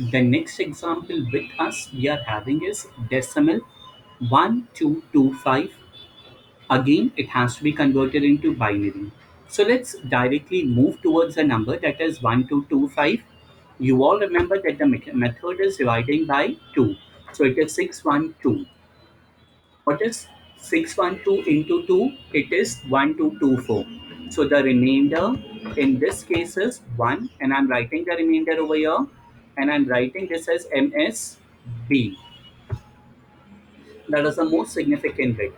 The next example with us we are having is decimal 1225. Again, it has to be converted into binary. So let's directly move towards a number that is 1225. You all remember that the method is dividing by 2. So it is 612. What is 612 into 2? It is 1224. So the remainder in this case is 1, and I'm writing the remainder over here, and I'm writing this as MSB. That is the most significant bit.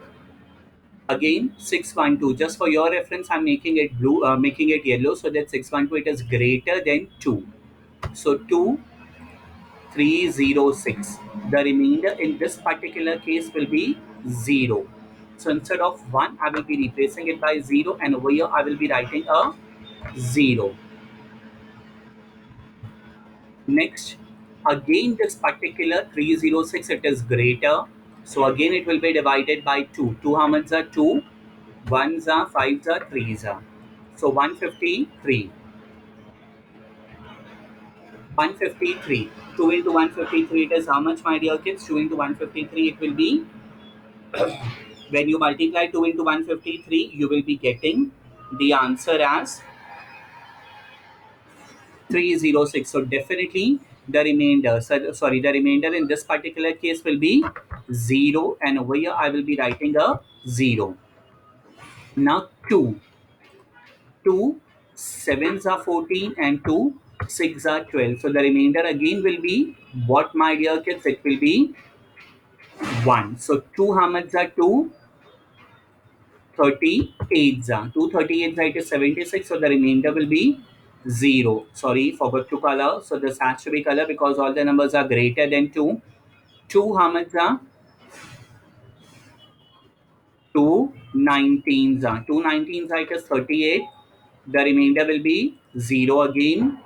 Again, 612. Just for your reference, I'm making it blue, making it yellow, so that 612 it is greater than 2. So 2306. The remainder in this particular case will be 0. So instead of 1, I will be replacing it by 0, and over here I will be writing a 0. Next, again this particular 306 it is greater. So again it will be divided by 2. 2 how much are 2? 1s are 5s are 3s are. So 153. 153. 2 into 153 it is how much, my dear kids? 2 into 153 it will be, when you multiply 2 into 153 you will be getting the answer as 306. So definitely the remainder, sorry, the remainder in this particular case will be 0, and over here I will be writing a 0. Now 2. 2 sevens are 14 and 2 6 are 12. So the remainder again will be what, my dear kids? It will be 1. So 2 how much are 2? 38s are. 2 38s are, it is 76. So the remainder will be 0. Sorry, forgot to color. So this has to be color because all the numbers are greater than 2. 2 how much are? 2 19s are. 2 19s are, it is 38. The remainder will be 0 again.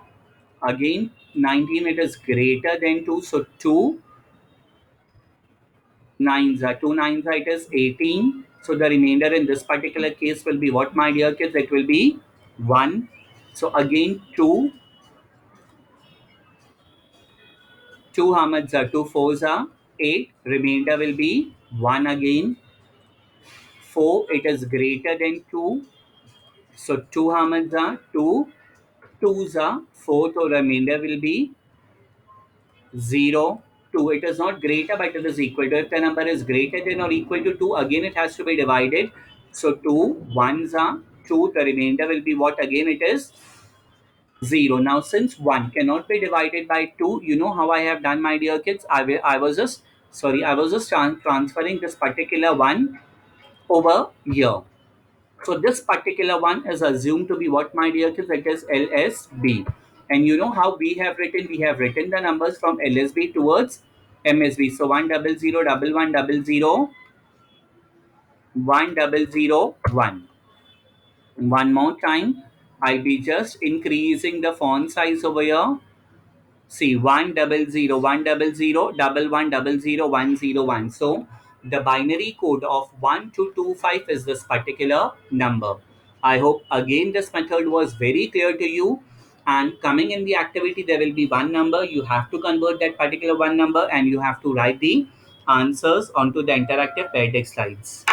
Again, 19 it is greater than 2. So 2 nines are. 2 nines are, it is 18. So the remainder in this particular case will be what, my dear kids? It will be 1. So again 2. 2 how much are? 2 fours are 8. Remainder will be 1 again. 4 it is greater than 2. So 2 how much are? 2. 2s are 4. So remainder will be 0. 2. It is not greater, but it is equal to. If the number is greater than or equal to 2, again it has to be divided. So 2 ones are 2. The remainder will be what? Again it is 0. Now since 1 cannot be divided by 2, you know how I have done, my dear kids? I was just, sorry, I was just transferring this particular one over here. So this particular one is assumed to be what, my dear kids? It is LSB. And you know how we have written? We have written the numbers from LSB towards MSB. So 100 1100 1001. One more time. I'll be just increasing the font size over here. See, 100 100 1100 101. So the binary code of 1225 is this particular number. I hope again this method was very clear to you. And coming in the activity, there will be one number. You have to convert that particular one number, and you have to write the answers onto the interactive paired text slides.